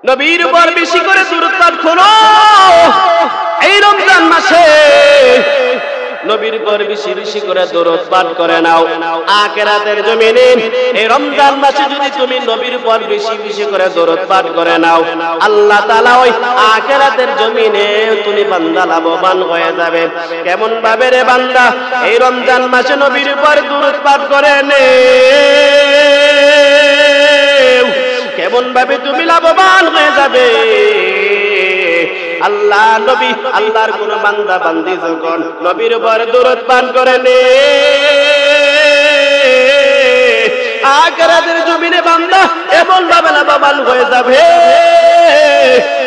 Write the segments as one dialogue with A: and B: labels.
A: নবীর উপর বেশি করে দুরূদ পাঠ করো এই রমজান মাসে। নবীর উপর বেশি বেশি করে দরুদ পাঠ করে নাও। আখিরাতের জমিনে এই রমজান মাসে যদি তুমি নবীর উপর বেশি বেশি করে দরুদ পাঠ করে নাও, আল্লাহ তাআলা ওই আখিরাতের জমিনে তুমি বান্দা লাভবান হয়ে যাবে। কেমন ভাবে রে বান্দা এই রমজান মাসে নবীর উপর দরুদ পাঠ করে নে, কেমন ভাবে তুমি লাভবান হয়ে যাবে। আল্লাহ নবী আল্লাহর কোন বান্দা বান্দি যখন নবীর উপর দরুদ পাঠ করে নে, আখিরাতের জমিনে বান্দা এমন ভাবে লাভবান হয়ে যাবে।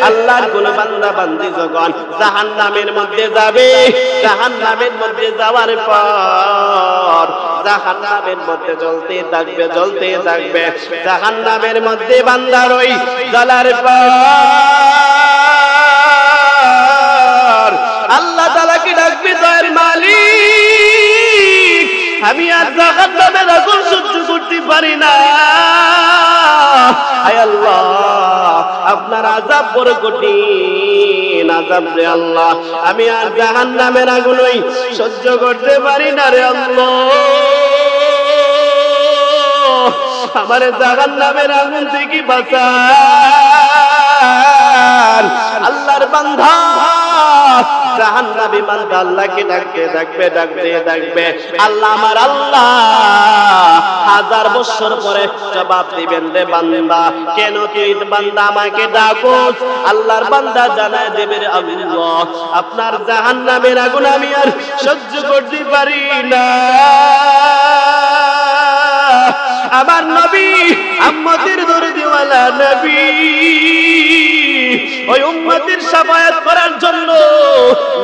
A: আল্লাহর কোন বান্দা বান্দি যখন জাহান্নামের মধ্যে যাবে, জাহান্নামের মধ্যে যাওয়ার পর জাহান্নামের মধ্যে জ্বলতে থাকবে জ্বলতে থাকবে, জাহান্নামের মধ্যে বান্দার ওই জ্বলার পর আল্লাহ তাআলা কি ডাকবে, দয়ার মালিক আমি আর জাহান্নামের আগুন সহ্য করতে পারি না, আয় আল্লাহ আপনার আযাব বড় কঠিন আযাব রে আল্লাহ, আমি আর জাহান্নামের আগুন সহ্য করতে পারি না রে আল্লাহ, আমারে জাহান্নামের আগুন থেকে বাঁচান। আল্লাহর বান্দা জাহান্নামী বান্দা আল্লাহকে ডাকতে ডাকবে ডাকতে ডাকবে, আল্লাহ আমার আল্লাহ 1000 বছর পরে জবাব দিবেন রে বান্দা, কেন তুই বান্দা আমাকে ডাকোস? আল্লাহর বান্দা জানায় দেবে রে আল্লাহ আপনার জাহান্নামের আগুন আমি আর সহ্য করতে পারি না। আমার নবী উম্মতের দরদিওয়ালা নবী ওই উম্মতের শাফায়াত করার জন্য,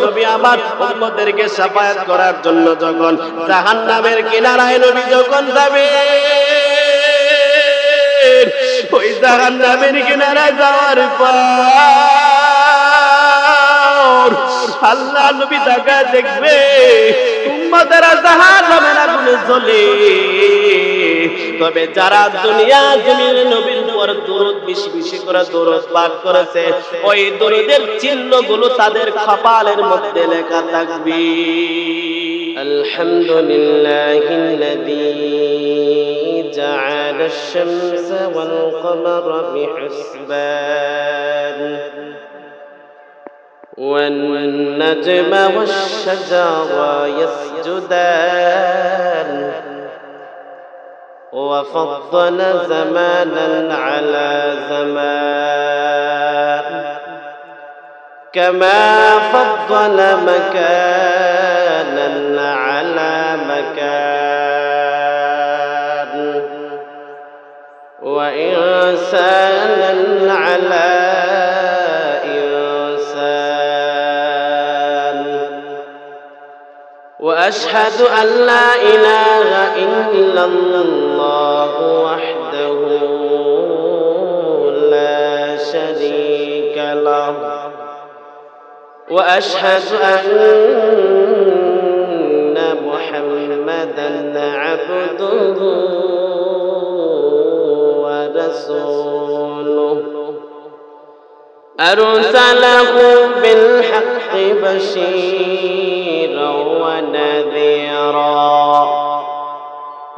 A: নবী আমার উম্মতদেরকে শাফায়াত করার জন্য যখন জাহান্নামের কিনারায় নবী যখন যাবে, ওই জাহান্নামের কিনারায় যাওয়ার পর আল্লাহ নবী তাকায় দেখবে উম্মতেরা জাহান্নামের আগুনে জ্বলে, তবে যারা দুনিয়া জমিনে নবীর উপর দরুদ বেশি বেশি করে দরুদ পাঠ করেছে ওই দরুদের চিহ্নগুলো তাদের কপালের মধ্যে লেখা থাকবে। আলহামদুলিল্লাহিল্লাযী জাআলা আশ-শামসা ওয়াল কমারা বিহিসবান والنجم والشجر يسجدان وفضل زمانا على زمان كما فضل مكانا على مكان وإنسانا على وأشهد أن لا إله إلا الله وحده لا شريك له وأشهد أن محمدا عبده ورسوله أرسله بالحق بشيرا ونذيرا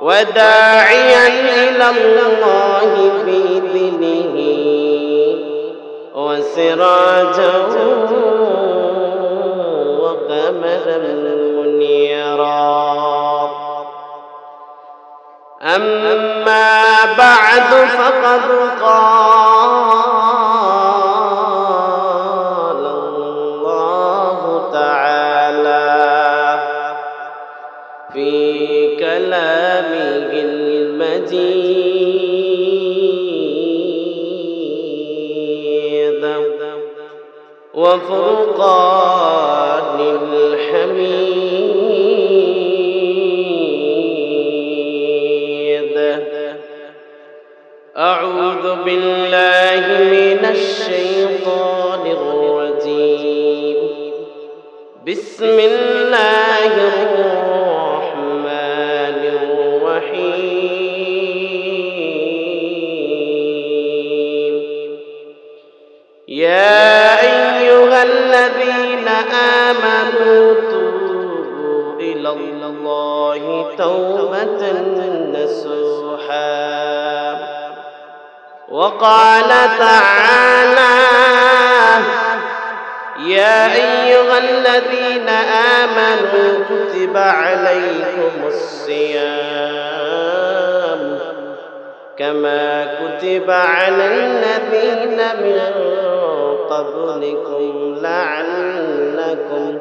A: وداعيا إلى الله بإذنه وسراجا وقمرا منيرا. أما بعد فقد قال الله تعالى في كلامه المجيد وفرقان الحميد. أعوذ بالله من الشيطان الرجيم. بسم الله الرحمن الرحيم. يا أيها الذين آمنوا توبوا إلى الله توبة نصوحا وقال تعالى يا أيها الذين آمنوا كتب عليكم الصيام كما كتب على الذين من قبلكم لعلكم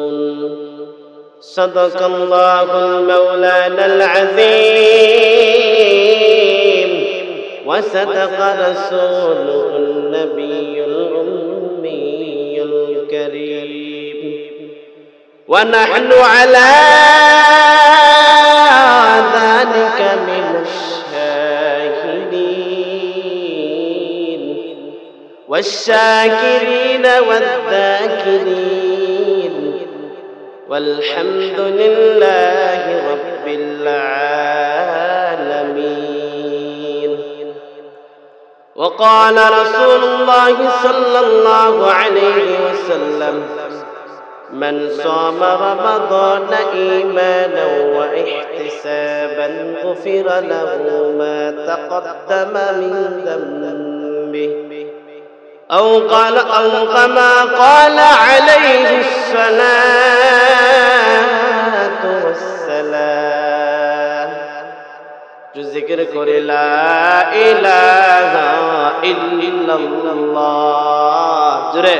A: تتقون صدق الله المولانا العظيم وصدق رسوله النبي الأمي الكريم ونحن على ذلك من الشاهدين والشاكرين والذاكرين والحمد لله رب العالمين وقال رسول الله صلى الله عليه وسلم من صام رمضان إيمانا واحتسابا غفر له ما تقدم من ذنبه أو كما قال عليه الصلاة والسلام ذكر করে লা ইলাহা ইল্লাল্লাহ জোরে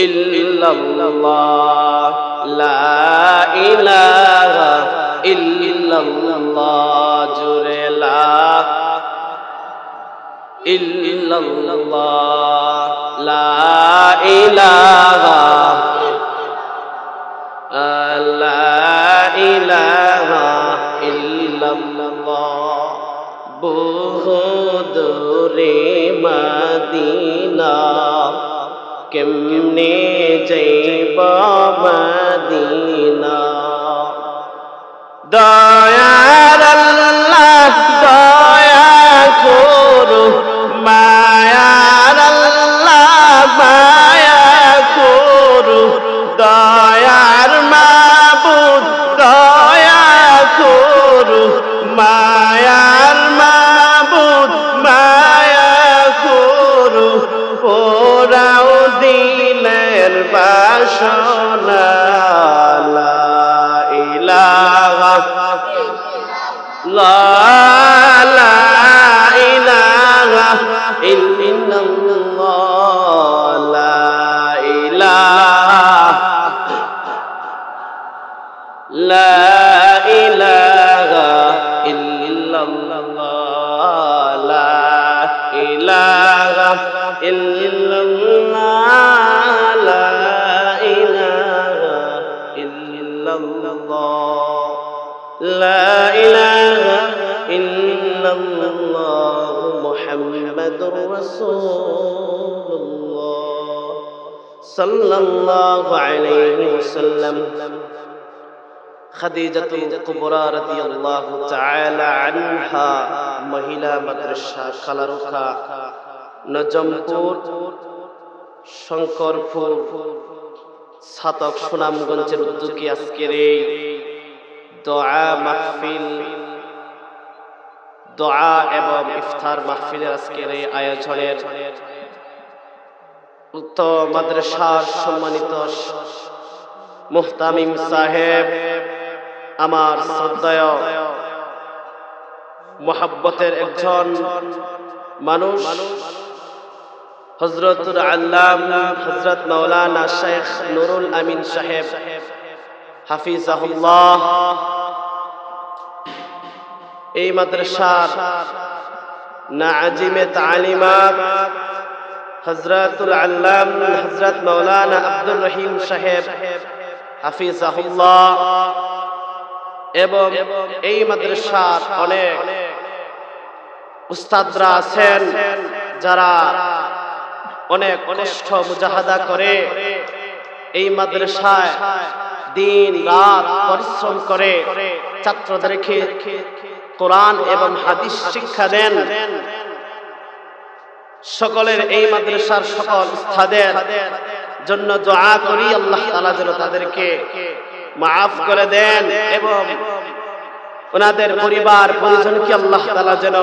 A: ইল্লাল্লাহ লা ইলাহা ইল্লাল্লাহ জোরে লা ইল্লাল্লাহ লা ইলাহা ইল্লাল্লাহ বহুদূরে মদিনা কেমনে যাইবা মদিনা দয়ার আল্লাহ দয়া করো মায়ার আল্লাহ মায়া করো দয়ার মাবুদ দয়া করো মায়ার মাবুদ মায়া করো ওরাও দিলের বাসনা লা ইলাহা লা ইলাহা ইল্লাল্লাহ লা ইলাহা ইল্লাল্লাহ লা ইলাহা ইল্লাল্লাহ লা ইলাহা ইল্লাল্লাহ লা ইলাহা ইল্লাল্লাহ মুহাম্মাদুর রাসূলুল্লাহ সাল্লাল্লাহু আলাইহি ওয়াসাল্লাম খাদিজাতুল কুবরা রাদিয়াল্লাহু তাআলা আনহা মহিলা মাদ্রাসা কালারুখা নজমপুর শঙ্করপুর ছাতক সুনামগঞ্জের উদ্যোগে আজকের এই দোয়া মাহফিল দোয়া এবং ইফতার মাহফিলের আজকের এই আয়োজনের উক্ত মাদ্রাসার সম্মানিত মুহতামিম সাহেব আমার শ্রদ্ধেয় মুহাব্বতের একজন মানুষ হযরতুল আল্লাম হযরত মাওলানা শেখ নুরুল আমিন সাহেব হাফিজাহুল্লাহ এই মাদ্রাসার নাজিমে তালিমাত হযরতুল আল্লাম হযরত মাওলানা আব্দুর রহিম সাহেব হাফিজাহুল্লাহ এবং এই মাদ্রাসার অনেক উস্তাদরা আছেন যারা অনেক কষ্ট মুজাহাদা করে এই মাদ্রাসায় দিন রাত পরিশ্রম করে ছাত্রদেরকে কোরআন এবং হাদিস শিক্ষা দেন। সকলের এই মাদ্রাসার সকল উস্তাদের জন্য দোয়া করি আল্লাহ তাআলা যেন তাদেরকে মাফ করে দেন এবং ওনাদের পরিবার পরিজনকে আল্লাহ তাআলা যেন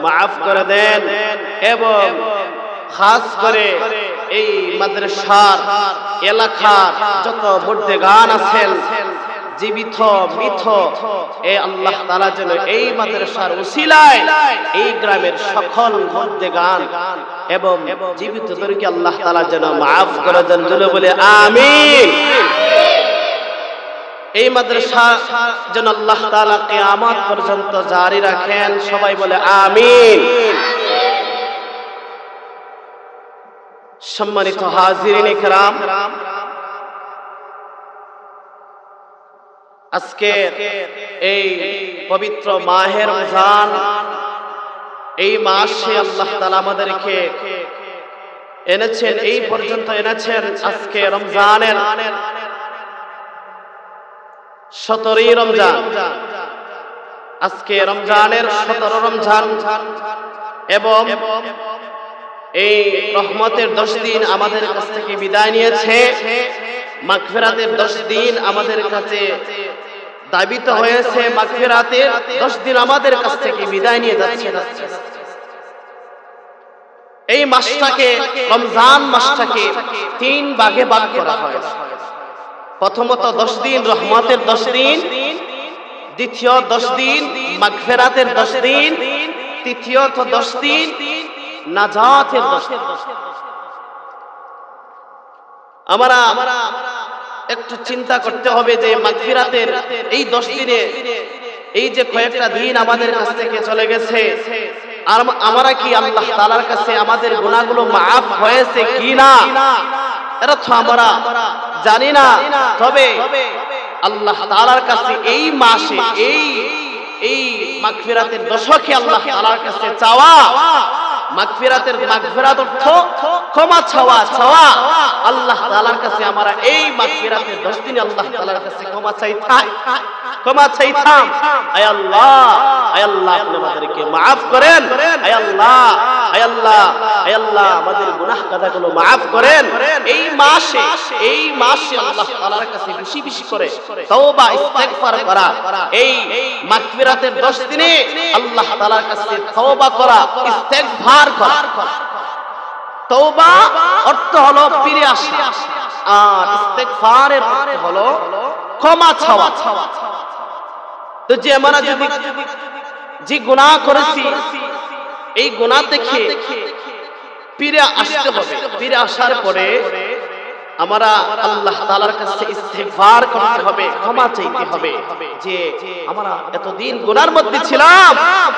A: মাফ করে দেন এবং খাস করে এই মাদ্রাসার এলাকার যত মুর্দেগান আছেন জীবিত মৃত এই আল্লাহ তাআলা যেন এই মাদ্রাসার উসিলায় এই গ্রামের সকল মুর্দেগান এবং জীবিতদেরকে আল্লাহ তাআলা যেন মাফ করে দেন। জোরে বলে আমিন। এই মাদ্রাসা যেন আল্লাহ তাআলা কিয়ামত পর্যন্ত জারি রাখেন। সবাই বলে আমিন। সম্মানিত হাজিরিন ইকরাম, আজকে এই পবিত্র মাহে রমজান, এই মাসে আল্লাহ তাআলা আমাদেরকে এনেছেন, এই পর্যন্ত এনেছেন। আজকে রমজানের 17ই রমজান, আজকে রমজানের 17 রমজান এবং এই রহমতের 10 দিন আমাদের কাছ থেকে বিদায় নিয়েছে। মাগফিরাতের 10 দিন আমাদের কাছে দাবিত হয়েছে। মাগফিরাতের 10 দিন আমাদের কাছ থেকে বিদায় নিয়ে যাচ্ছে। এই মাসটাকে, রমজান মাসটাকে 3 ভাগে ভাগ করা হয়েছে। প্রথমত 10 দিন রহমতের 10 দিন, দ্বিতীয় 10 দিন মাগফিরাতের 10 দিন, তৃতীয়ত 10 দিন নাজাতের 10 দিন। আমরা একটু চিন্তা করতে হবে যে মাগফিরাতের এই 10 দিনে এই যে কয়েকটা দিন আমাদের কাছ থেকে চলে গেছে, আর আমরা কি আল্লাহ তাআলার কাছে আমাদের গুনাহগুলো মাফ হয়েছে কিনা এটা তো আমরা জানি না। তবে আল্লাহ তাআলার কাছে এই মাসে এই মাগফিরাতের দশকে আল্লাহ তাআলার কাছে চাওয়া, মাগফিরাতের মাগফিরাত অর্থ ক্ষমা চাওয়া। আল্লাহ তাআলার কাছে আমরা এই মাগফিরাতের 10 দিনে আল্লাহ তাআলার কাছে ক্ষমা চাইতাম। আয় আল্লাহ আপনি আমাদেরকে maaf করেন। আয় আল্লাহ আমাদের গুনাহ কাদাগুলো maaf করেন। এই মাসে আল্লাহ তাআলার কাছে বেশি বেশি করে তওবা ইস্তেগফার করা, এই মাগফিরাতের 10 দিনে আল্লাহ তাআলার কাছে তওবা করা, ইস্তেগফার করা। তওবা অর্থ হলো ফিরে আসা, আর ইস্তেগফারের অর্থ হলো ক্ষমা চাওয়া। তো যে আমরা যদি যে গুনাহ করেছি এই গুনাহ থেকে ফিরে আসতে হবে। ফিরে আসার পরে আমরা আল্লাহ তাআলার কাছে ইস্তেগফার করতে হবে, ক্ষমা চাইতে হবে যে আমরা এতদিন গুনার মধ্যে ছিলাম।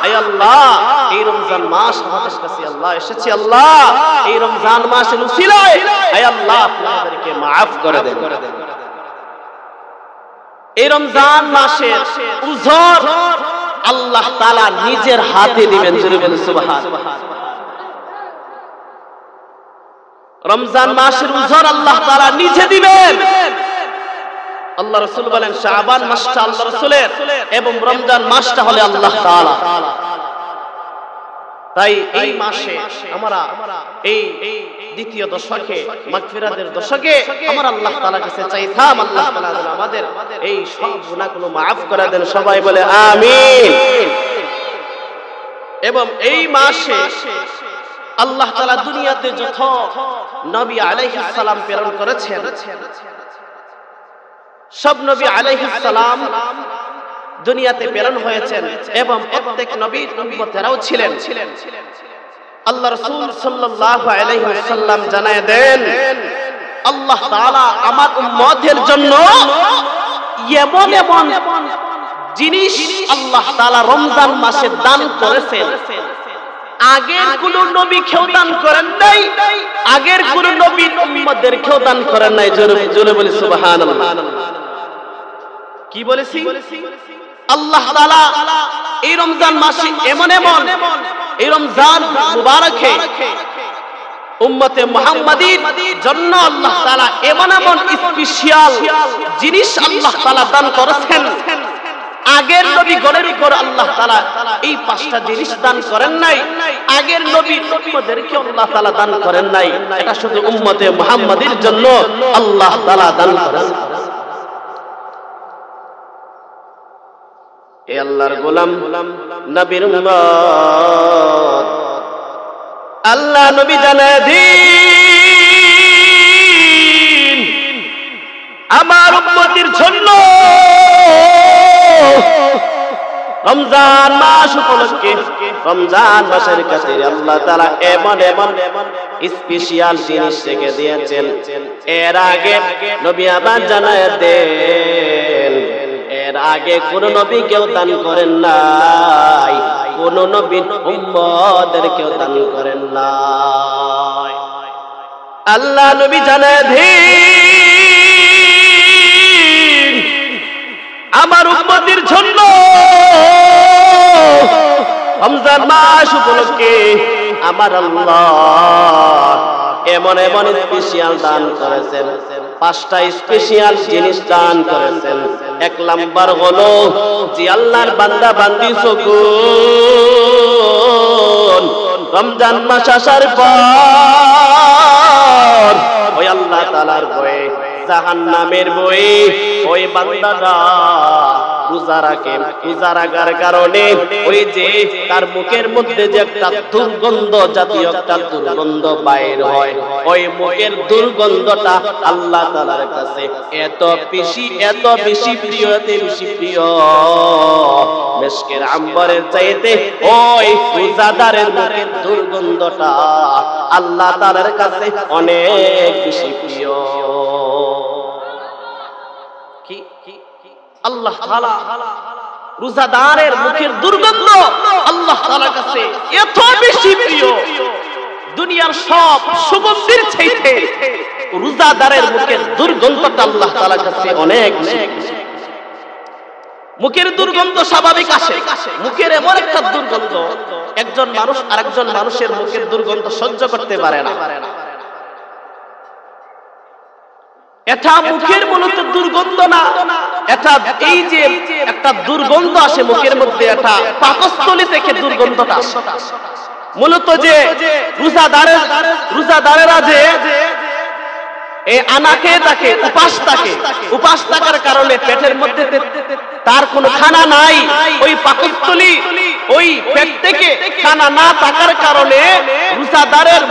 A: আয় আল্লাহ এই রমজান মাস আমাদের কাছে আল্লাহ এসেছে, আল্লাহ এই রমজান মাসের উসিলায় আয় আল্লাহ আপনাদেরকে maaf করে দেন। এই রমজান মাসের উজর আল্লাহ তাআলা নিজের হাতে দিবেন। জোরে বলেন সুবহানাল্লাহ। রমজান মাসের উজর আল্লাহ তাআলা নিজে দিবেন। আল্লাহ রাসূল বলেন শাবান মাসটা আল্লাহ রাসূলের এবং রমজান মাসটা হলো আল্লাহ তাআলা। তাই এই মাসে আমরা এই দ্বিতীয় দশকে মাগফিরাতের দশকে আমরা আল্লাহ তাআলার কাছে চাইতাম আল্লাহ তাআলা যেন আমাদের এই সব গুনাহগুলো maaf করে দেন। সবাই বলে আমিন। এবং এই মাসে আল্লাহ তাআলা দুনিয়াতে যত নবী আলাইহিস সালাম প্রেরণ করেছেন, সব নবী আলাইহিস সালাম দুনিয়াতে প্রেরণ হয়েছেন এবং প্রত্যেক নবীর উম্মতেরাও ছিলেন। আল্লাহ রাসূল সাল্লাল্লাহু আলাইহি ওয়াসাল্লাম জানায় দেন আল্লাহ তাআলা আমার উম্মতের জন্য এমন জিনিস আল্লাহ তাআলা রমজান মাসে দান করেছেন, আগের কোন নবী কেউ দান করেন নাই, আগের কোন নবীর উম্মতদের কেউ দান করেন নাই। জোরে বলি সুবহানাল্লাহ। কি বলেছি? আল্লাহ তাআলা এই রমজান মাসে এমন এই রমজান মুবারকে উম্মতে মুহাম্মাদীর জন্য আল্লাহ তাআলা এমন এমন স্পেশাল জিনিস আল্লাহ তাআলা দান করেছেন। আগের নবী গণের উপর আল্লাহ তাআলা এই পাঁচটা জিনিস দান করেন নাই, আগের নবী উম্মতদেরকে আল্লাহ তাআলা দান করেন নাই। এটা শুধু উম্মতে মুহাম্মাদীর জন্য আল্লাহ তাআলা দান করেন। এ আল্লাহর গোলাম নবীর উম্মত, আল্লাহ নবী জানায় দিন আমার উম্মতের জন্য রমজান মাস উপলক্ষে, রমজান মাসের কাছে আল্লাহ তাআলা এমন এমন স্পেশাল জিনিস রেখে দিয়েছেন। এর আগে নবী আবার জানায় দেন, এর আগে কোন নবী কেউ দান করেন নাই, কোন নবী উম্মতদের কেউ দান করেন নাই। আল্লাহ নবী জানায় দিন আমার উম্মতের জন্য রমজান মাস উপলক্ষে আমার আল্লাহ এমন এমন স্পেশাল দান করেছেন। পাঁচটা স্পেশাল জিনিস দান করেছেন। এক নাম্বার হলো যে আল্লাহর বান্দা বান্দি সকল রমজান মাস আসার পর ওই আল্লাহ তাআলার ভয়ে, জাহান্নামের ভয়ে ওই বান্দাটা রোজা রাখে। রোজা রাখার কারণে ওই যে তার মুখের মধ্যে যে একটা দুর্গন্ধ জাতীয় একটা দুর্গন্ধ বাইর হয়, ওই মুখের দুর্গন্ধটা আল্লাহ তাআলার কাছে এত বেশি প্রিয়, এত বেশি প্রিয়, মিশকের আম্বরের চাইতে ওই রোজাদারের মুখের দুর্গন্ধটা আল্লাহ তাআলার কাছে অনেক বেশি প্রিয়। কি আল্লাহ তাআলা রোজাদারের মুখের দুর্গন্ধ আল্লাহ তাআলার কাছে এত বেশি প্রিয়, দুনিয়ার সব সুগন্ধির চাইতে রোজাদারের মুখের দুর্গন্ধটা আল্লাহ তাআলার কাছে অনেক বেশি। মুখের দুর্গন্ধ স্বাভাবিক আসে, মুখের এমন একটা দুর্গন্ধ একজন মানুষ আরেকজন মানুষের মুখের দুর্গন্ধ সহ্য করতে পারে না। এটা মুখের মূলত দুর্গন্ধ না, এটা এই যে একটা দুর্গন্ধ আসে মুখের মধ্যে, এটা পাকস্থলী থেকে দুর্গন্ধটা আসে। মূলত যে রোজাদারেরা যে এই আনাকে থাকে, উপাস থাকার কারণে পেটের মধ্যে তার কোনো খানা নাই, ওই পাকস্থলী ওই পেট থেকে খানা না থাকার কারণে রোজাদারের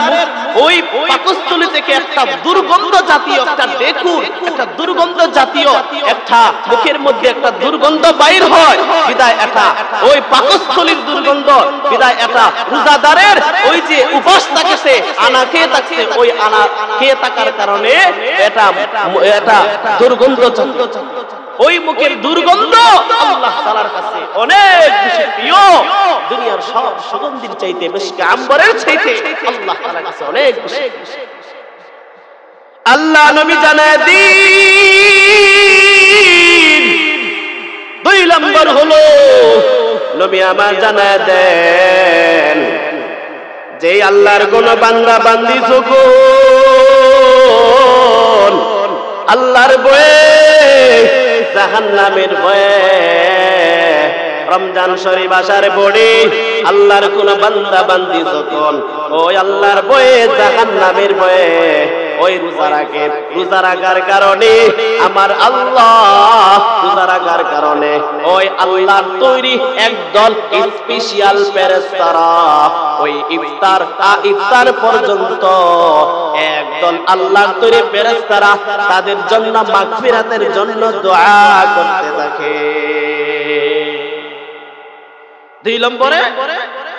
A: ওই পাকস্থলী থেকে একটা দুর্গন্ধ জাতীয় একটা ডেকুর, একটা দুর্গন্ধ জাতীয় একটা মুখের মধ্যে একটা দুর্গন্ধ বাইর হয়। বিদায় এটা ওই পাকস্থলীর দুর্গন্ধ, বিদায় এটা রোজাদারের ওই যে উপাস থাকছে, আনা খেয়ে থাকছে, ওই আনা খেয়ে থাকার কারণে এটা দুর্গন্ধ জাতীয়। ওই মুখের দুর্গন্ধ আল্লাহ তাআলার কাছে অনেক বেশি প্রিয়, দুনিয়ার সব সুগন্ধির চাইতে, মিশকে আম্বরের চাইতে আল্লাহ তাআলার কাছে অনেক বেশি। আল্লাহ নবী জানায় দিন দুই নম্বর হলো নবী আমার জানায় দেন যে আল্লাহর কোন বান্দা বান্দি সকল আল্লাহর ভয়ে, জাহান্নামের ভয়ে রমজান শরীফ আসার পরে আল্লাহর কোন বান্দা বান্দি যখন ওই আল্লাহর ভয়ে, জাহান্নামের ভয়ে ওই রোজা রাখে, রোজা রাখার কারণে আমার আল্লাহ, রোজা রাখার কারণে ওই আল্লাহর তৈরি একদল স্পেশাল ফেরেশতারা ওই ইফতার পর্যন্ত একদল আল্লাহর তৈরি ফেরেশতারা তাদের জন্য মাগফিরাতের জন্য দোয়া করতে থাকে। দুই নম্বরে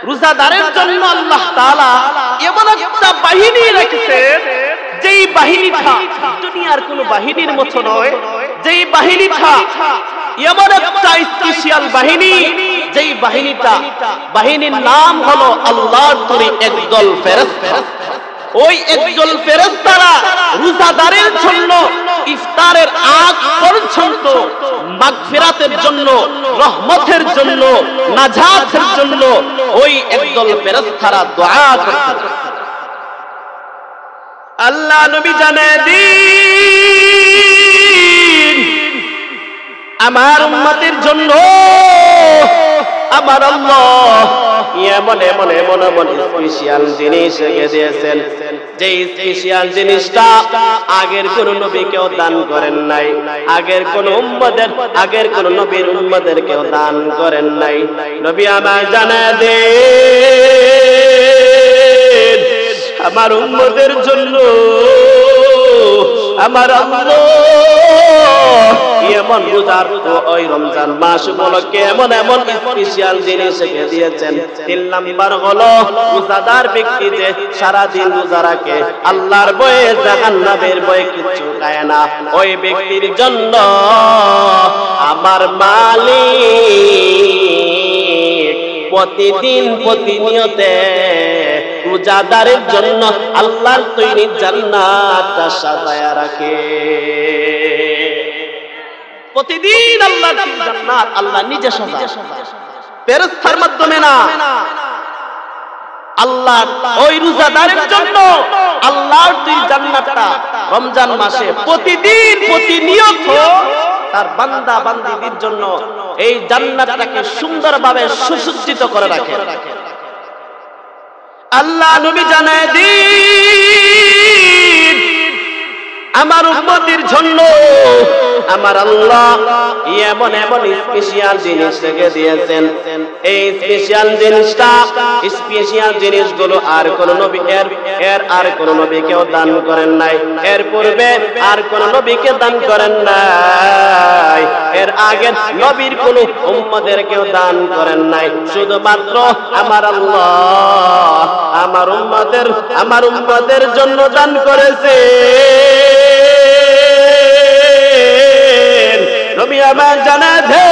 A: রোজাদারের জন্য আল্লাহ তাআলা এমন একটা বাহিনী রেখেছেন, যেই বাহিনীটা দুনিয়ার কোন বাহিনীর মতো নয়, যেই বাহিনীটা এমন একটা স্পেশাল বাহিনী, যেই বাহিনীর নাম হলো আল্লাহর তৈরি একদল ফেরেশতা। ওই একদল ফেরেশতারা রোজাদারের জন্য ইফতারের আগ পর্যন্ত মাগফিরাতের জন্য, রহমতের জন্য, নাজাতের জন্য ওই একদল ফেরেশতারা দোয়া করতে। আল্লাহ নবী জানায় দিন আমার উম্মতের জন্য আমার আল্লাহ এমন এমন এমন এমন স্পেশাল জিনিস রেখে দিয়েছেন, যে স্পেশাল জিনিসটা আগের কোন নবীকেও দান করেন নাই, আগের কোন উম্মতের আগের কোন নবীর উম্মতদেরকেও দান করেন নাই। নবী আমায় জানায় দেন আমার উম্মতের জন্য আমার আল্লাহ এমন রোজার ওই রমজান মাস উপলক্ষে এমন এমন স্পেশাল জিনিস রেখে দিয়েছেন। 3 নাম্বার হলো রোজাদার ব্যক্তি যে সারাদিন রোজা রাখে, আল্লাহর ভয়ে জাহান্নামের ভয়ে কিচ্ছু খায় না, ওই ব্যক্তির জন্য আমার মালিক প্রতিদিন প্রতিনিয়তে রোজাদারের জন্য আল্লাহর তৈরি জান্নাতটা সাজায়া রাখে। প্রতিদিন আল্লাহর জান্নাত আল্লাহ নিজে সাজায়, ফেরেশতার মাধ্যমে না। আল্লাহ ওই রোজাদারের জন্য আল্লাহর তৈরি জান্নাতটা রমজান মাসে প্রতিদিন প্রতিনিয়ত তার বান্দা বান্দীদের জন্য এই জান্নাতটাকে সুন্দরভাবে সুসজ্জিত করে রাখে। আল্লাহ নবী জানায় দিন আমার উম্মতের জন্য আমার আল্লাহ এমন এমন স্পেশাল জিনিস রেখে দিয়েছেন, এই স্পেশাল জিনিসটা স্পেশাল জিনিসগুলো আর কোন নবী এর আর কোন নবীকেও দান করেন নাই, এর পূর্বে আর কোন নবীকে দান করেন নাই, এর আগে নবীর কোন উম্মতদেরকেও দান করেন নাই। শুধুমাত্র আমার আল্লাহ আমার উম্মতের জন্য দান করেছে। নবী আমার জানাতে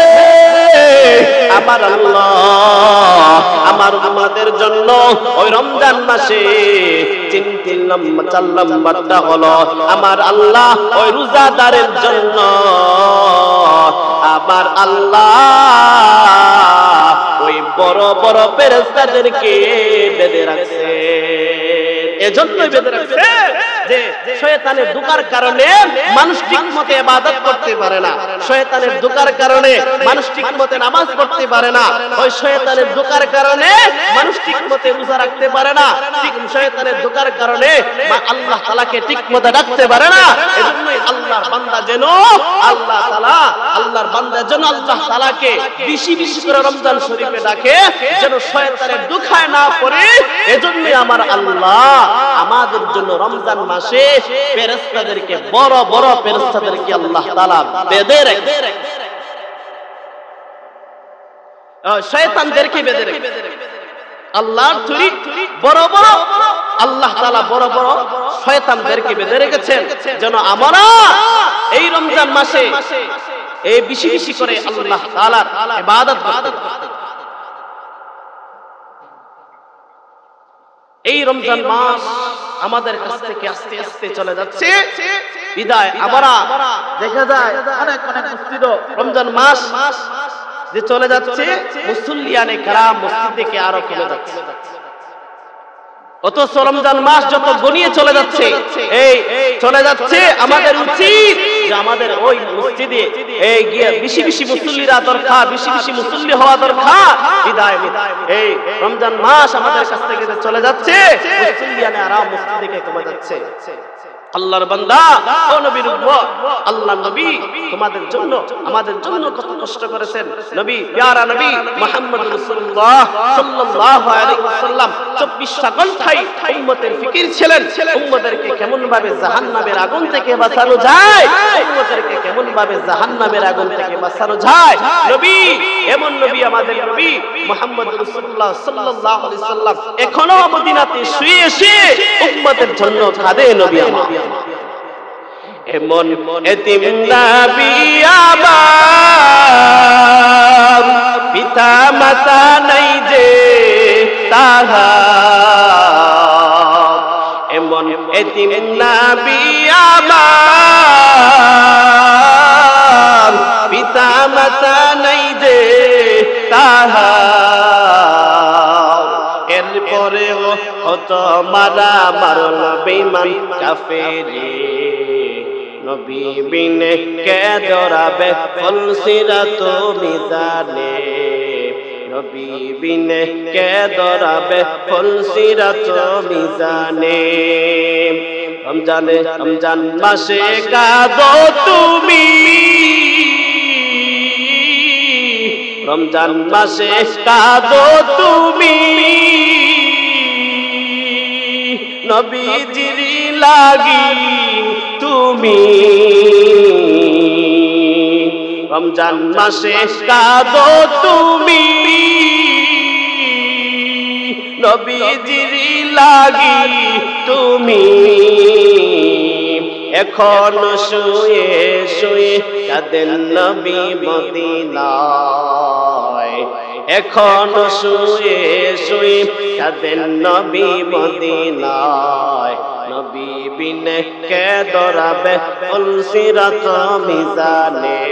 A: আমার আল্লাহ আমার উম্মতের জন্য ওই রমজান মাসে 4 নম্বরটা হলো আমার আল্লাহ ওই রোজাদারের জন্য আমার আল্লাহ ওই বড় বড় ফেরেশতাদেরকে বেঁধে রাখছে। এজন্যই বেঁধে রাখছে যে শয়তানের ধোঁকার কারণে মানুষ ঠিকমতো ইবাদত করতে পারে না, শয়তানের ধোঁকার কারণে মানুষ ঠিকমতো নামাজ পড়তে পারে না, ওই শয়তানের ধোঁকার কারণে মানুষ ঠিকমতো রোজা রাখতে পারে না, ঠিক শয়তানের ধোঁকার কারণে আল্লাহ তাআলাকে ঠিকমতো ডাকতে পারে না। এজন্যই আল্লাহর বান্দা যেন আল্লাহর বান্দা যেন আল্লাহ তাআলাকে বেশি বেশি করে রমজান শরীফে ডাকে, যেন শয়তানের ধোঁকায় না পড়ে। এজন্যই আমার আল্লাহ আমাদের জন্য রমজান মাসে ফেরেশতাদেরকে বড় বড় ফেরেশতাদেরকে আল্লাহ তাআলা বেঁধে রাখে, শয়তানদেরকে বেঁধে রাখে। আল্লাহর তৈরি বড় বড় আল্লাহ তাআলা বড় বড় শয়তানদেরকে বেঁধে রেখেছেন, যেন আমরা এই রমজান মাসে এই বেশি বেশি করে আল্লাহ তাআলার ইবাদত করতে পারি। এই রমজান মাস আমাদের কাছ থেকে আস্তে আস্তে চলে যাচ্ছে, বিদায় আমরা দেখা যায় অনেক অনেক মসজিদ রমজান মাস যে চলে যাচ্ছে, মুসল্লিয়ানে কেরাম মসজিদ থেকে আরো কমে যাচ্ছে। অথচ রমজান মাস যত গনিয়ে চলে যাচ্ছে আমাদের উচিত যে আমাদের ওই মসজিদে গিয়ে বেশি বেশি মুসল্লিরা দরকার, বেশি বেশি মুসল্লি হওয়া দরকার। বিদায় এই রমজান মাস আমাদের কাছ থেকে চলে যাচ্ছে, মুসল্লিয়ানে আরাম মসজিদে কমে যাচ্ছে। আল্লাহর বান্দা ও নবীর উম্মত, আল্লাহর নবী তোমাদের জন্য আমাদের জন্য কত কষ্ট করেছেন। নবী প্যারা নবী মুহাম্মদ রাসূলুল্লাহ সাল্লাল্লাহু আলাইহি ওয়াসাল্লাম 24টা ঘন্টায় উম্মতের ফিকির ছিলেন, উম্মতদেরকে কেমন ভাবে জাহান্নামের আগুন থেকে বাঁচানো যায়, উম্মতদেরকে কেমন ভাবে জাহান্নামের আগুন থেকে বাঁচানো যায়। নবী এমন নবী আমাদের নবী মুহাম্মদ রাসূলুল্লাহ সাল্লাল্লাহু আলাইহি ওয়াসাল্লাম এখনো মদিনাতে শুয়ে শুয়ে উম্মতের জন্য কাঁদে। নবী আমার এমন এতিম নবী আমার, পিতা মাতা নাই যে তাহার, এমন এতিম নবী আমার, পিতা মাতা নাই যে তাহার, এরপরেও কত মারা মারল বেঈমান কাফেরে নবী বিনে কে দরাবে ফুলসিরাত মিজানে নবী বিনে কে দরাবে ফুলসিরাত মিজানে রমজান মাসে কাঁদো তুমি রমজান মাসে কাঁদো তুমি নবীজির লাগি তুমি রমজান মাসে কাঁদো তুমি নবীজির লাগি তুমি এখন শুয়ে শুয়ে কাঁদেন নবী মদিনায় এখন শুয়ে শুয়ে কাঁদেন নবী মদিনায় নবী বিনে কে দরাবে ফুলসিরাত মিজানে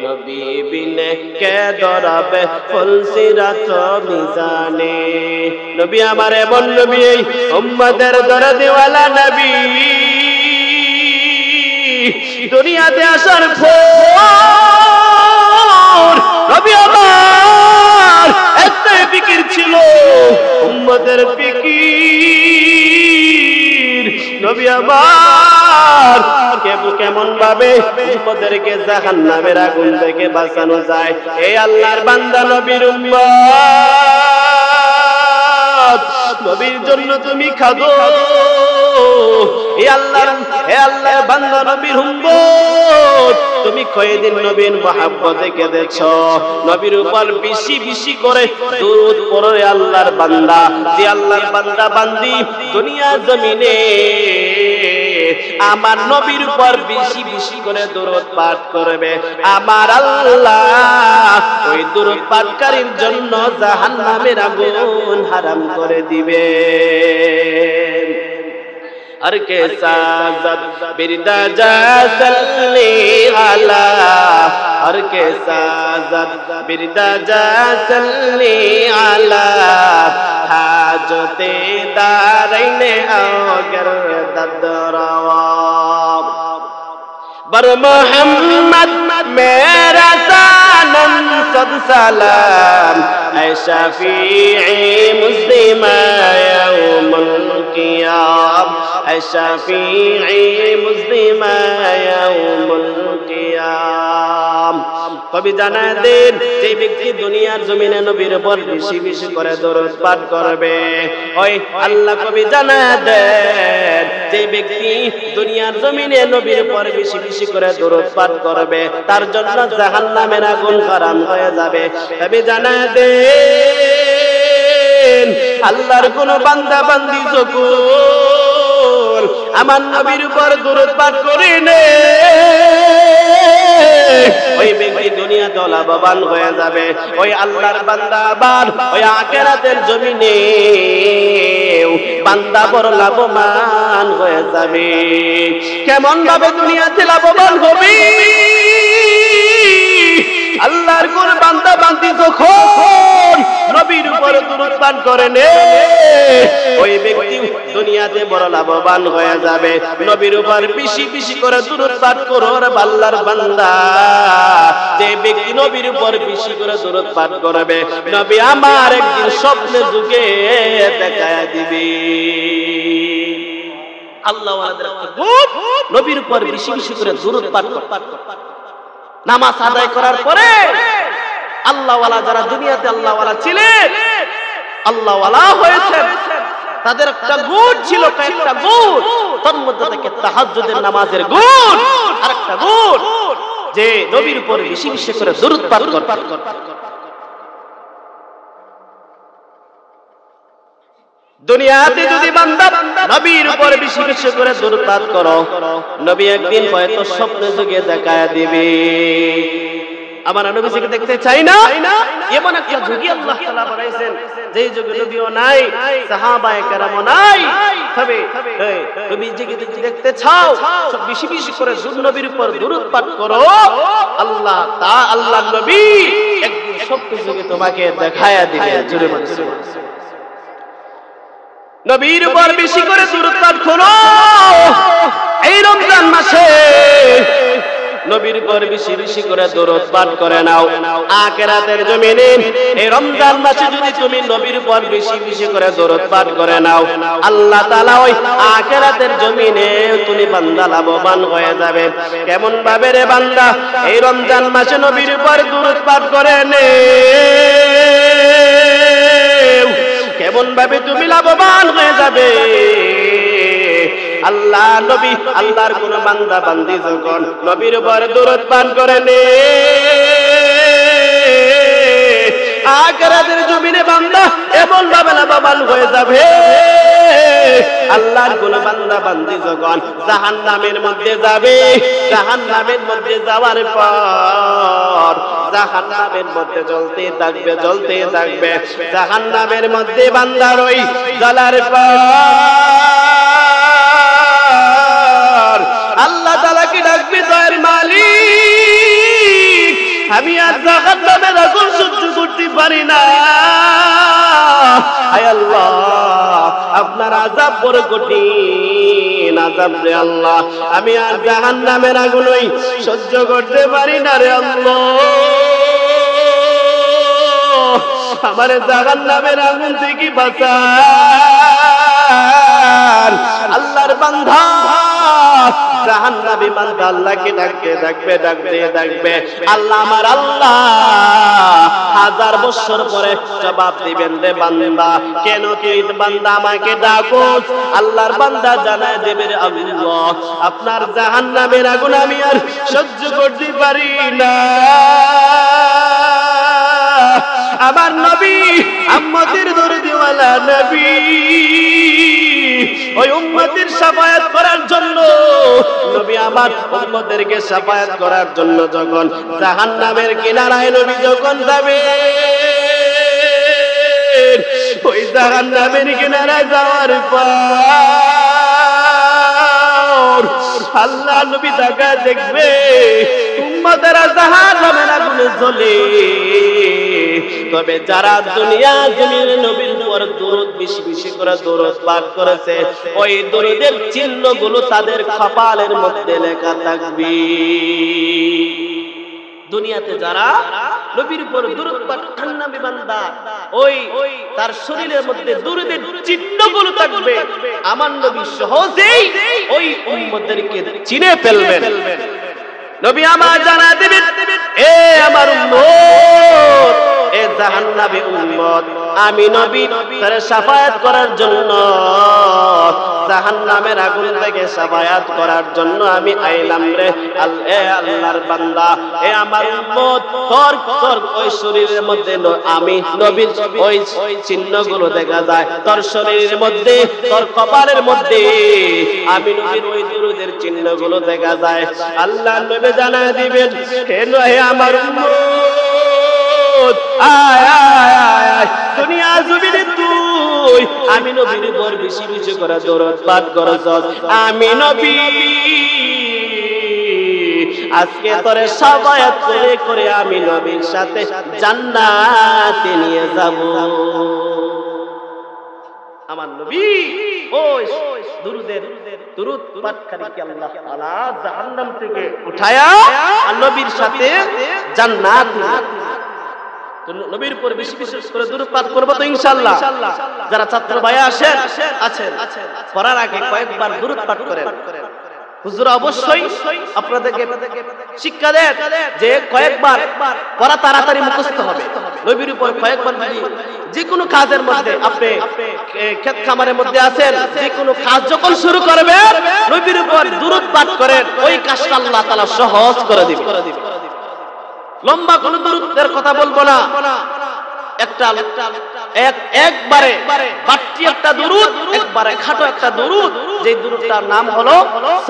A: নবী বিনে কে দরাবে ফুলসিরাত মিজানে নবী আমার এমন নবী এই উম্মতের দরদিওয়ালা নবী দুনিয়াতে আসার পর নবী আমার একটাই ফিকির ছিল উম্মতের ফিকির নবী আমার কেমন ভাবে উম্মতদেরকে জাহান্নামের আগুন থেকে বাঁচানো যায় এই আল্লাহর বান্দা নবীর উম্মত নবীর জন্য তুমি খাদো হে আল্লাহ বান্দা নবীর উম্মত তুমি কয়দিন নবীর মহব্বতে কেঁদেছো নবীর উপর বেশি বেশি করে দরুদ পড়ে আল্লাহর বান্দা যে আল্লাহর বান্দা বান্দি দুনিয়ার জমিনে আমার নবীর উপর বেশি বেশি করে দরুদ পাঠ করবে আমার আল্লাহ ওই দরুদ পাঠকারীর জন্য জাহান্নামের আগুন হারাম করে দিবে हर के साजद बिरदा जा सल्ली अला हर के साजद बिरदा जा सल्ली अला हाजते दारैने अगर ददरवा बर मोहम्मद मेरा सनम सद सलाम ऐ शफीई मुस्लिम यौमुल क़ियाम ऐ शफीई मुस्लिम यौमुल क़ियाम কবি জানায় দেন যে ব্যক্তি দুনিয়ার জমিনে নবীর উপর বেশি বেশি করে দরুদ পাঠ করবে ওই আল্লাহ কবি জানায় দেন যে ব্যক্তি দুনিয়ার জমিনে নবীর উপর বেশি বেশি করে দরুদ পাঠ করবে তার জন্য জাহান্নামের আগুন হারাম হয়ে যাবে কবি জানায় দেন আল্লাহর কোন বান্দা বান্দি যখন আমার নবীর উপর দরুদ পাঠ করে নে ওই ব্যক্তি দুনিয়াতে লাভবান হয়ে যাবে ওই আল্লাহর বান্দা আবার ওই আখিরাতের জমিনে বান্দা বড় লাভবান হয়ে যাবে কেমন ভাবে দুনিয়াতে লাভবান হবে আল্লাহর কোন বান্দা বান্দি যখন নবীর উপর দরুদ পাঠ করে নে ওই ব্যক্তি দুনিয়াতে বড় লাভবান হয়ে যাবে নবীর উপর বেশি বেশি করে দরুদ পাঠ করো রে আল্লাহর বান্দা যে ব্যক্তি নবীর উপর বেশি করে দরুদ পাঠ করবে নবী আমার একদিন স্বপ্নে যুগে দেখায়া দিবে আল্লাহ ওয়ালাদের গুণ নবীর উপর বেশি বেশি করে দরুদ পাঠ করতে নামাজ আদায় করার পরে আল্লাহওয়ালা যারা দুনিয়াতে আল্লাহওয়ালা ছিলেন আল্লাহওয়ালা হয়েছেন তাদের একটা গুণ ছিল কয়েকটা গুণ তার মধ্যে থেকে তাহাজ্জুদের নামাজের গুণ আর একটা গুণ যে নবীর উপর বেশি বেশি করে দরুদ পাঠ করতেন দুনিয়াতে যদি বান্দা নবীর উপর বেশি বেশি করে দরুদ পাঠ করো নবী একদিন হয়তো স্বপ্নে যুগে দেখায় দিবে আমার নবীকে দেখতে চাই না এমন একটা যুগে আল্লাহ তাআলা বানাইছেন যে যুগে নবীও নাই সাহাবায়ে কেরামও নাই তবে নবীকে দেখতে চাও সব বেশি বেশি করে নবীর উপর দরুদ পাঠ করো আল্লাহ নবী একদিন স্বপ্নে যুগে তোমাকে দেখায়া দিবেন জোরে বলুন নবীর উপর বেশি করে দুরূদ পাঠ করো। এই রমজান মাসে নবীর উপর বেশি বেশি করে দরুদ পাঠ করে নাও। আখিরাতের জমিনে এই রমজান মাসে যদি তুমি নবীর উপর বেশি বেশি করে দরুদ পাঠ করে নাও, আল্লাহ তাআলা ওই আখিরাতের জমিনে তুমি বান্দা লাভবান হয়ে যাবে। কেমন ভাবে রে বান্দা এই রমজান মাসে নবীর উপর দরুদ পাঠ করে নে, কেমন ভাবে তুমি লাভবান হয়ে যাবে। আল্লাহ নবী আল্লাহর কোন বান্দা বান্দি যখন নবীর উপর দরুদ পাঠ করে নে, আখিরাতের জমিনে বান্দা এমন ভাবে লাভবান হয়ে যাবে। আল্লাহর কোন বান্দা বান্দি যখন জাহান্নামের মধ্যে যাবে, জাহান্নামের মধ্যে যাওয়ার পর জাহান্নামের মধ্যে জ্বলতে থাকবে জ্বলতে থাকবে, জাহান্নামের মধ্যে বান্দার ওই জ্বলার পর আল্লাহ তাআলা কি ডাকবে, দয়ার মালিক আমি আর জাহান্নামের আগুন সহ্য করতে পারি না, আয় আল্লাহ আপনার আযাব বড় কঠিন আযাব রে আল্লাহ, আমি আর জাহান্নামের আগুনই সহ্য করতে পারি না রে আল্লাহ, আমার জাহান্নামের আগুন থেকে বাঁচান। আল্লাহর বান্দা জাহান্নামী বান্দা আল্লাহকে ডাকতে ডাকবে ডাকতে ডাকবে, আল্লাহ আমার আল্লাহ 1000 বছর পরে জবাব দিবেন রে বান্দা, কেন তুই বান্দা আমাকে ডাকোস? আল্লাহর বান্দা জানায় দেবে রে আল্লাহ আপনার জাহান্নামের আগুন আমি আর সহ্য করতে পারি না, আমার নবী উম্মতের দরদিওয়ালা নবী ওই উম্মতের শাফায়াত করার জন্য নবী আমার উম্মতদেরকে শাফায়াত করার জন্য যখন জাহান্নামের কিনারায় নবী যখন যাবে, ওই জাহান্নামের কিনারায় যাওয়ার পর আল্লাহ নবী তাকায় দেখবে উম্মতেরা জাহান্নামের আগুনে জ্বলে, তবে যারা দুনিয়া জমিনে নবীর উপর দরুদ বেশি বেশি করে দরুদ পাঠ করেছে ওই দরুদের চিহ্নগুলো তাদের কপালের মধ্যে লেখা থাকবে। দুনিয়াতে যারা নবীর উপর দরুদ পাঠ জাহান্নামী বান্দা ওই তার শরীরের মধ্যে দরুদের চিহ্নগুলো থাকবে, আমার নবী সহজেই ওই উম্মতদেরকে চিনে ফেলবেন। নবী আমার জানা দিবেন, এ আমার উম্মত, এ জাহান্নামী উম্মত, আমি নবী তারে শাফায়াত করার জন্য জাহান্নামের আগুন থেকে শাফায়াত করার জন্য আমি আইলাম রে। এ আল্লাহর বান্দা, এ আমার উম্মত, তোর ওই শরীরের মধ্যে আমি নবীর ওই চিহ্নগুলো দেখা যায়, তোর শরীরের মধ্যে তোর কপালের মধ্যে আমি নবীর ওই দুরূদের চিহ্নগুলো দেখা যায়। আল্লাহ নবী জানায় দিবেন, হে আমার উম্মত, আয় আয় আয় দুনিয়া জমিনে তুই আমি নবীর উপর বেশি বেশি করে দরুদ পাঠ করছস, আমি নবী আজকে তোরে শাফায়াত করে করে আমি নবীর সাথে জান্নাতে নিয়ে যাব। আমার নবী ওই দরুদ পাঠকারীকে আল্লাহ তাআলা জাহান্নাম থেকে উঠায়া আর নবীর সাথে জান্নাতে নবীর উপর বেশি বেশি করে দরুদ পাঠ করব তো ইনশাআল্লাহ। যারা ছাত্র ভাই আছেন পড়ার আগে কয়েকবার দরুদ পাঠ করেন। হুজুর অবশ্যই আপনাদেরকে শিক্ষা দেন যে কয়েকবার পড়া তাড়াতাড়ি মুখস্থ হবে। নবীর উপর কয়েকবার যে কোনো কাজের মধ্যে আপনি ক্ষেত খামারের মধ্যে আছেন, যে কোনো কাজ যখন শুরু করবেন নবীর উপর দরুদ পাঠ করেন, ওই কাজটা আল্লাহ তাআলা সহজ করে দিবেন। লম্বা কোন দরুদের কথা বলবো না, একবারে বাট্টি একটা দরুদ, একবারে খাটো একটা দরুদ, যে দরুদটার নাম হলো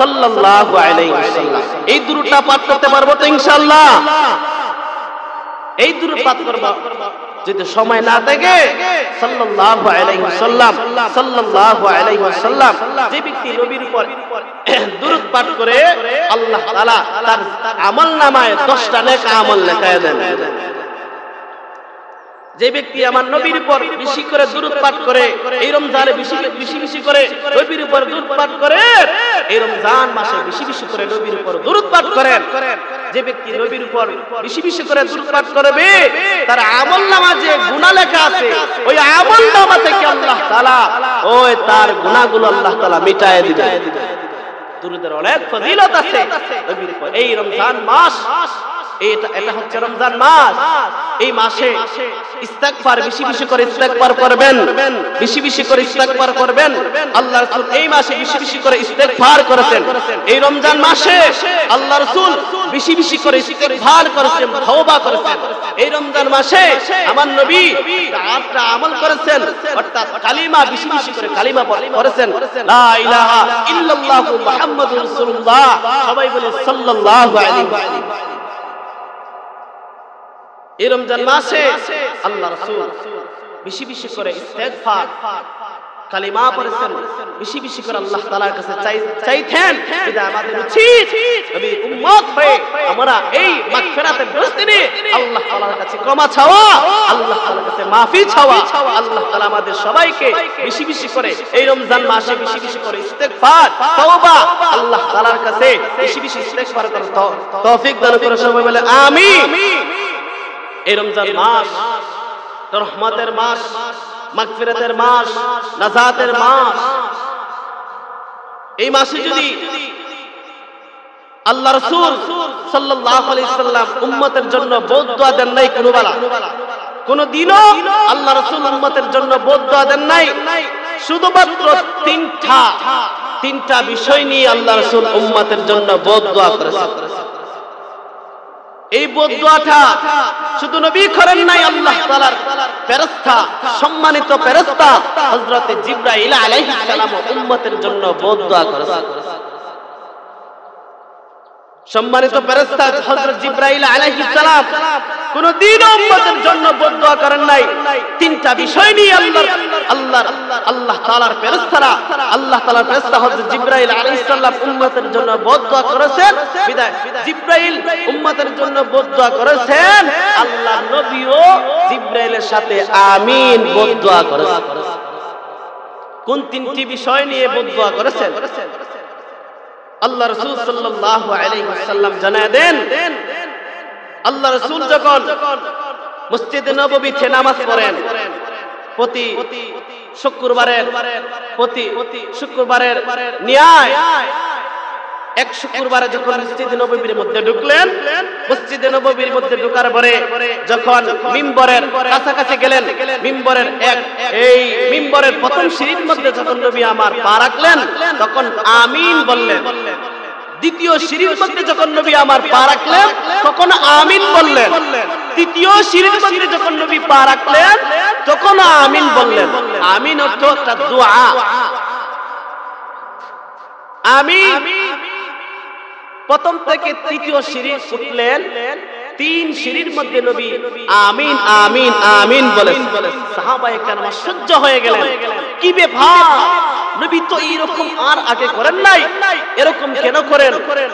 A: সাল্লাল্লাহু আলাইহি ওয়াসাল্লাম। এই দরুদটা পাঠ করতে পারবো তো ইনশাআল্লাহ? এই দরুদ পাঠ করব যদি সময় না থাকে সাল্লাল্লাহু আলাইহি ওয়াসাল্লাম, সাল্লাল্লাহু আলাইহি ওয়াসাল্লাম, যে ব্যক্তি নবীর উপর দরুদ পাঠ করে আল্লাহ তাআলা তার আমলনামায় 10টা নেক আমল লেখায় দেন। যে ব্যক্তি আমার নবীর উপর বেশি করে দুরূদ পাঠ করে, এই রমজানে বেশি করে নবীর উপর দুরূদ পাঠ করে, এই রমজান মাসে বেশি করে নবীর উপর দুরূদ পাঠ করেন, যে ব্যক্তি নবীর উপর বেশি করে দুরূদ পাঠ করবে তার আমলনামা যে গুনাহ লেখা আছে ওই আমলনামা থেকে আল্লাহ তাআলা ওই তার গুনাহগুলো আল্লাহ তাআলা মিটায়ে দিবেন। দুরূদের অনেক ফজিলত আছে নবীর উপর। এই রমজান মাস, এটা হচ্ছে রমজান মাস, এই মাসে ইস্তিগফার বেশি করে ইস্তিগফার করবেন, বেশি করে ইস্তিগফার করবেন। আল্লাহর রাসূল এই মাসে বেশি করে ইস্তিগফার করেছেন। এই রমজান মাসে আল্লাহর রাসূল বেশি করে ইস্তিগফার করেছেন, তওবা করেছেন। এই রমজান মাসে আমার নবী চারটা আমল করেছেন, অর্থাৎ কালিমা বেশি করে কালিমা পড়েছেন, লা ইলাহা ইল্লাল্লাহু মুহাম্মাদুর রাসূলুল্লাহ, সবাই বলে সাল্লাল্লাহু আলাইহি ওয়াসাল্লাম। এই রমজান মাসে আল্লাহর রাসূল বেশি করে ইস্তিগফার কালিমা পড়েছেন, বেশি করে আল্লাহ তাআলার কাছে চাইতেন। এটা আমাদের উচিত নবীর উম্মত হয়ে আমরা এই মাগফিরাতের দরজা নিয়ে আল্লাহ তাআলার কাছে ক্ষমা চাওয়া, আল্লাহ তাআলার কাছে মাফি চাওয়া। আল্লাহ তাআলা আমাদের সবাইকে বেশি করে এই রমজান মাসে বেশি করে ইস্তিগফার, তওবা আল্লাহ তাআলার কাছে বেশি ইস্তিগফার করার তৌফিক দান করে। সবাই বলে আমিন। এই রমজান মাস রহমতের মাস, মাগফিরাতের মাস, নাজাতের মাস। এই মাসে যদি আল্লাহ রাসূল সাল্লাল্লাহু আলাইহি সাল্লাম উম্মতের জন্য বহুত দোয়া দেন নাই, কোন দিনও আল্লাহ রাসূল উম্মতের জন্য বহুত দোয়া দেন নাই। শুধুমাত্র তিনটা বিষয় নিয়ে আল্লাহ রাসূল উম্মতের জন্য বহুত দোয়া করেছেন। এই বদদুয়াটা শুধু নবী করেন নাই, আল্লাহ তাআলার ফেরেশতা, সম্মানিত ফেরেশতা হযরত জিবরাইল আলাইহিস সালাম উম্মতের জন্য বদদুয়া করেছেন। সম্মানিত ফেরেশতা হযরত জিবরাইল আলাইহিস সালাম কোনদিন উম্মতের জন্য বদদুয়া করেন নাই। তিনটা বিষয় নিয়ে আল্লাহ তাআলার ফেরেশতারা, আল্লাহ তাআলার ফেরেশতা হযরত জিবরাইল আলাইহিস সালাম উম্মতের জন্য বদদুয়া করেছেন। বিদায় জিবরাইল উম্মতের জন্য বদদুয়া করেছেন, আল্লাহর নবীও জিবরাইলের সাথে আমিন বদদুয়া করেছেন। কোন তিনটি বিষয় নিয়ে বদদুয়া করেছেন আল্লাহ রাসূল সাল্লাল্লাহু আলাইহি ওয়াসাল্লাম জানায় দেন। আল্লাহ রাসূল যখন মসজিদে নববীতে নামাজ পড়েন, প্রতি শুক্রবারের ন্যায় এক শুক্রবারে যখন মসজিদে নববীর মধ্যে ঢুকলেন, মসজিদে নববীর মধ্যে ঢোকার পরে যখন মিম্বরের কাছাকাছি গেলেন, মিম্বরের প্রথম সিঁড়ির মধ্যে যখন নবী আমার পা রাখলেন তখন আমিন বললেন। দ্বিতীয় সিঁড়ির মধ্যে যখন নবী আমার পা রাখলেন তখন আমিন বললেন। তৃতীয় সিঁড়ির মধ্যে যখন নবী পা রাখলেন তখন আমিন বললেন। আমিন অর্থ একটা দোয়া। আমিন প্রথম থেকে তৃতীয় সিঁড়ি উঠলেন, তিন সিঁড়ির মধ্যে নবী আমিন আমিন আমিন বলেন। সাহাবায়ে কেরাম আশ্চর্য হয়ে গেলেন, কি ব্যাপার, নবী তো এরকম আর আগে করেন নাই, এরকম কেন করেন,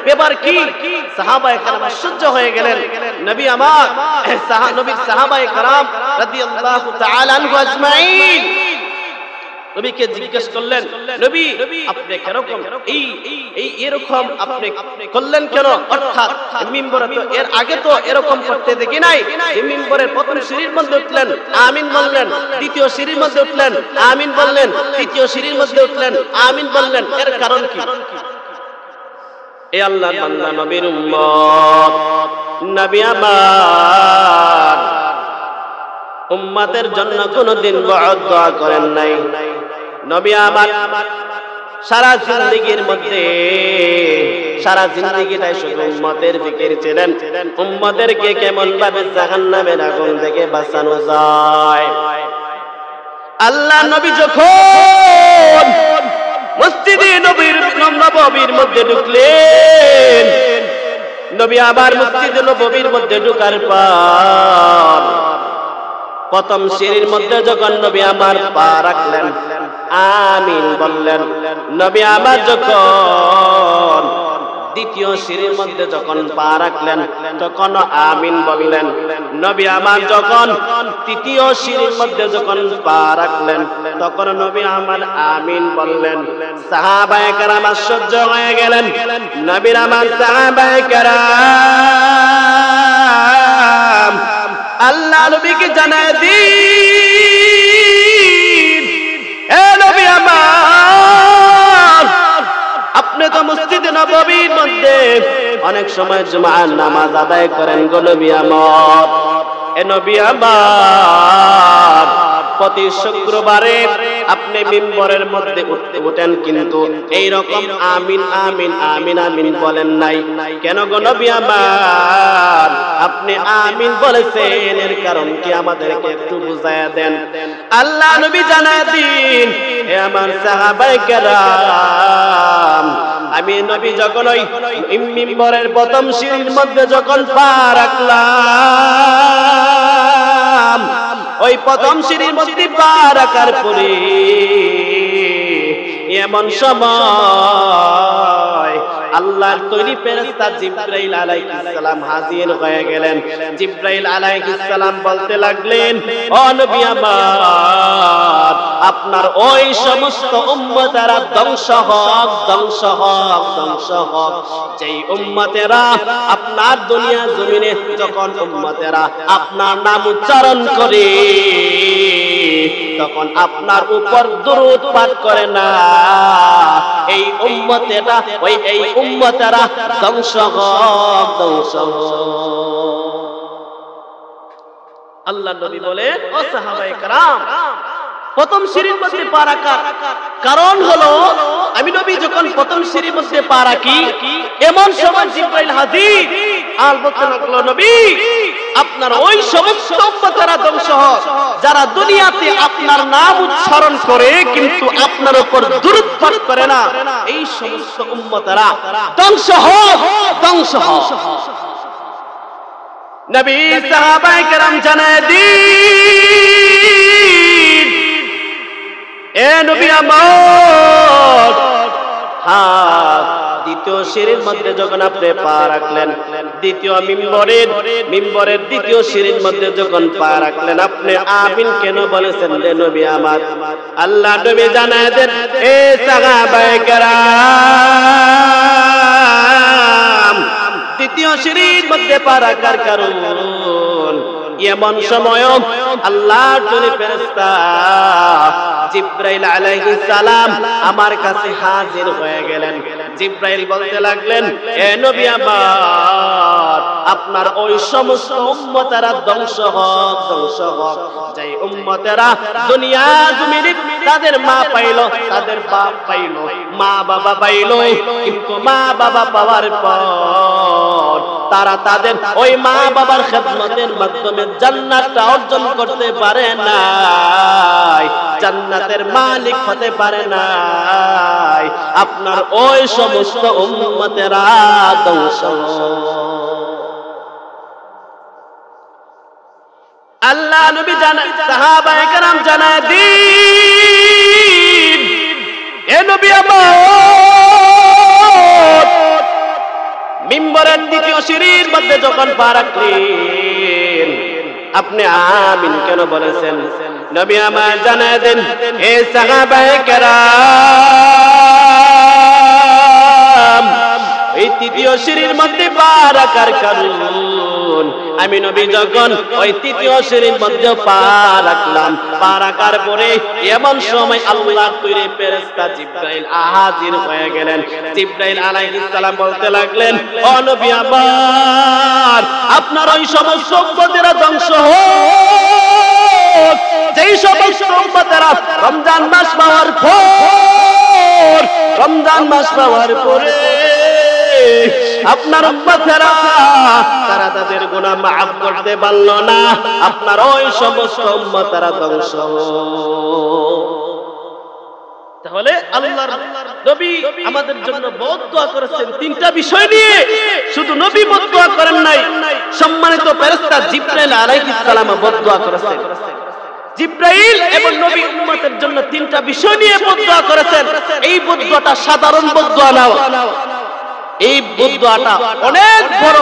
A: ব্যাপার কি? সাহাবায়ে কেরাম আশ্চর্য হয়ে গেলেন। নবী আমার নবীর সাহাবায়ে কেরাম রাদিয়াল্লাহু তাআলা আনহু আজমাইন নবীকে জিজ্ঞেস করলেন, নবী আপনি কেরকম এরকম আপনি করলেন কেন? অর্থাৎ মিম্বরে তো এর আগে তো এরকম করতে দেখি নাই। মিম্বরের প্রথম সিঁড়ির মধ্যে উঠলেন, আমিন বললেন, দ্বিতীয় সিঁড়ির মধ্যে উঠলেন, আমিন বললেন, তৃতীয় সিঁড়ির মধ্যে উঠলেন, আমিন বললেন, এর কারণ কি? এ আল্লাহর বান্দা নবীর উম্মত, নবী আমার উম্মতের জন্য কোনদিন বড় দোয়া করেন নাই। নবী আমার সারা জিন্দেগিটাই শুধু উম্মতের ফিকির ছিলেন, উম্মতেরকে কেমন ভাবে জাহান্নামের আগুন থেকে বাঁচানো যায়। আল্লাহ নবী যখন মসজিদে নববীর মধ্যে ঢুকলেন, নবী আবার মসজিদে নববীর মধ্যে ঢোকার পর প্রথম সিঁড়ির মধ্যে যখন নবী আমার পা রাখলেন, আমিন বললেন। নবী আমার যখন দ্বিতীয় সিঁড়ির মধ্যে যখন পা রাখলেন তখন আমিন বললেন। নবী আমার যখন তৃতীয় সিঁড়ির মধ্যে যখন পা রাখলেন তখন নবী আমার আমিন বললেন। সাহাবায়ে কেরাম আশ্চর্য হয়ে গেলেন। নবীর আমার সাহাবায়ে কেরাম আল্লাহ নবীকে জানায় দিন, এ নবী আমার, আপনি তো মসজিদে নববীর মধ্যে অনেক সময় জুমার নামাজ আদায় করেন গো নবী আমার। এ নবী আমার, প্রতি শুক্রবারে আপনি মিম্বরের মধ্যে উঠেন, কিন্তু এই রকম আমিন আমিন আমিন আমিন বলেন নাই কেন গো নবী আমার? আপনি আমিন বলেছেন, এর কারণ কি আমাদেরকে একটু বুঝায়া দেন। আল্লাহ নবী জানায় দিন, হে আমার সাহাবায়ে কেরাম, আমি নবী যখন ওই মিম্বরের প্রথম সিঁড়ির মধ্যে যখন পা রাখলাম, ওই প্রথম সিঁড়ির মধ্যে পা রাখার পরে এমন সময় আল্লাহর তৈরি ফেরেশতা জিবরাইল আলাইহিস সালাম হাজির হয়ে গেলেন। জিবরাইল আলাইহিস সালাম বলতে লাগলেন, ও নবী আমার, আপনার ওই সমস্ত উম্মতেরা ধ্বংস হোক, ধ্বংস হোক, ধ্বংস হোক। যেই উম্মতেরা আপনার দুনিয়া জমিনে যখন উম্মতেরা আপনার নাম উচ্চারণ করে তখন আপনার উপর দুরূদ পাঠ করে না, এই উম্মতেরা এই উম্মতেরা ধ্বংস হোক, ধ্বংস হোক। আল্লাহ নবী বলেন, ও সাহাবায়ে কেরাম, প্রথম সিঁড়ির মধ্যে পা রাখার কারণ হলো, আমি নবী যখন প্রথম সিঁড়ির মধ্যে পা রাখি এমন সময় জিবরাইল হাজির আর বলতে লাগলো, নবী আপনার ওই সমস্ত উম্মতেরা ধ্বংস হোক যারা দুনিয়াতে আপনার নাম উচ্চারণ করে কিন্তু আপনার উপর দুরূদ পাঠ করে না, এই সমস্ত উম্মতেরা ধ্বংস হোক, ধ্বংস হোক। নবী সাহাবায়ে কেরাম জানায় দিন, এ নবী আমার, হ্যাঁ, দ্বিতীয় সিঁড়ির মধ্যে যখন আপনি পা রাখলেন, দ্বিতীয় মিম্বরের দ্বিতীয় সিঁড়ির মধ্যে যখন পা রাখলেন, আপনি আমিন কেন বলেছেন রে নবী আমার? আল্লাহ নবী জানায় দেন, এ সাহাবায়ে কেরাম, দ্বিতীয় সিঁড়ির মধ্যে পা রাখার কারণ এমন সময় আল্লাহর তৈরি ফেরেশতা জিবরাইল আলাইহিস সালাম আমার কাছে হাজির হয়ে গেলেন। জিবরাইল বলতে লাগলেন, এ নবী আমার, আপনার ওই সমস্ত উম্মতেরা ধ্বংস হোক, ধ্বংস হোক। যেই উম্মতেরা দুনিয়া জমিনে তাদের মা পাইলো, তাদের বাপ পাইলো, মা বাবা পাইলো, কিন্তু মা বাবা পাওয়ার পর তারা তাদের ওই মা বাবার খেদমতের মাধ্যমে জান্নাতটা অর্জন করতে পারে না, জান্নাতের মালিক হতে পারে না। আপনার ওই সমস্ত উম্মতেরা ধ্বংস। আল্লাহ নবী জানায়, সাহাবায়ে কেরাম জানায় দিন, এ নবী আমার, মিম্বরের দ্বিতীয় সিঁড়ির মধ্যে যখন পা রাখলেন আপনি আমিন কেন বলেছেন? নবী আমার জানায় দেন, হে সাহাবায়ে কেরাম, এই তৃতীয় সিঁড়ির মধ্যে পা রাখার কারণ, আমি নবী যখন ওই তৃতীয় সিঁড়ির মধ্যে পা রাখলাম, পা রাখার পরে এমন সময় আল্লাহর তৈরি ফেরেশতা জিবরাইল হাজির হয়ে গেলেন। জিবরাইল আলাইহিস সালাম বলতে লাগলেন, ও নবী আমার, আপনার ওই সমস্ত উম্মতেরা ধ্বংস হোক যেই সমস্ত উম্মতেরা রমজান মাস পাওয়ার পর, রমজান মাস পাওয়ার পরে আপনার উম্মতেরা তারা তাদের গুনাহ মাফ করতে পারল না, আপনার ওই সমস্ত উম্মতেরা ধ্বংস। তাহলে আল্লাহর নবী আমাদের জন্য বহুত দোয়া করেছেন তিনটা বিষয় নিয়ে। শুধু নবী বহুত দোয়া করেন নাই, সম্মানিত ফেরেশতা জিবরাইল আলাইহিস সালাম বহুত দোয়া করেছেন। জিবরাইল এবং নবী উম্মতের জন্য তিনটা বিষয় নিয়ে বহুত দোয়া করেছেন। এই বহুত দোয়াটা সাধারণ বহুত দোয়া না, এই বদদুয়াটা অনেক বড়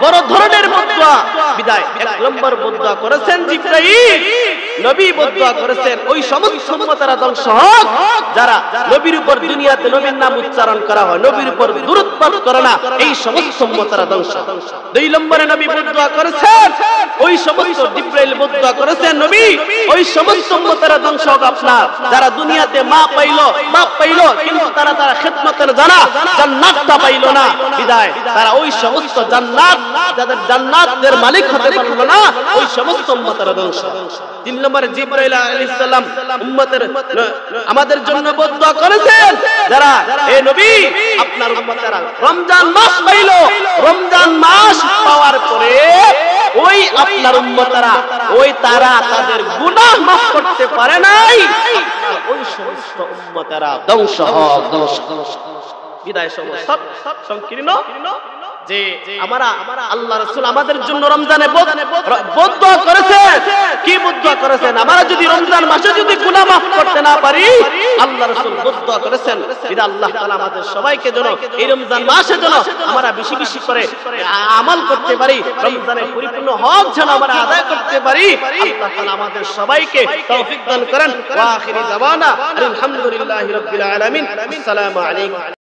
A: বড় ধরনের বদদুয়া। বিদায় 1 নম্বর বদদুয়া করেছেন জিবরাইল, নবী বদদুয়া করেছেন ওই সমস্ত উম্মতেরা ধ্বংস হোক যারা নবীর উপর দুনিয়াতে নবীর নাম উচ্চারণ করা হয়, নবীর উপর দুরূদ পাঠ করে না, এই সমস্ত উম্মতেরা ধ্বংস। 2 নম্বরে নবী বদদুয়া করেছেন ওই সমস্ত জিবরাইল বদদুয়া করেছেন নবী ওই সমস্ত উম্মতেরা ধ্বংস হোক আপনার যারা দুনিয়াতে মা পাইলো বাপ পাইলো কিন্তু তারা খিদমতের জান্নাতটা পাইলো না। বিদায় তারা ওই সমস্ত জান্নাত যাদের জান্নাতের মালিক হতে পারলো না, ওই সমস্ত উম্মতেরা ধ্বংস। 3 নম্বরে জিবরাইল আলাইহিস সালাম উম্মতের আমাদের জন্য বদদুয়া করেছেন যারা হে নবী আপনার উম্মতেরা রমজান মাস পাইলো, রমজান মাস পাওয়ার পরে ওই আপনার উম্মতেরা ওই তারা তাদের গুনাহ মাফ করতে পারে নাই, ওই সমস্ত উম্মতেরা ধ্বংস হোক। বিদায় সব সংকীর্ণ যে আমরা আল্লাহ রাসূল আমাদের জন্য রমজানে বদদুয়া করেছেন। কি বদদুয়া করেছেন? আমরা যদি রমজান মাসে যদি গুনাহ মাফ করতে না পারি, আল্লাহ রাসূল বদদুয়া করেছেন বিদা আল্লাহ তাআলা আমাদের সবাইকে যেন এই রমজান মাসে যেন আমরা বেশি বেশি করে আমল করতে পারি, রমজানের পরিপূর্ণ হক যেন আমরা আদায় করতে পারি। আল্লাহ তাআলা আমাদের সবাইকে তৌফিক দান করেন। ওয়া আখিরি দাওয়ানা আলহামদুলিল্লাহি রাব্বিল আলামিন। আসসালামু আলাইকুম।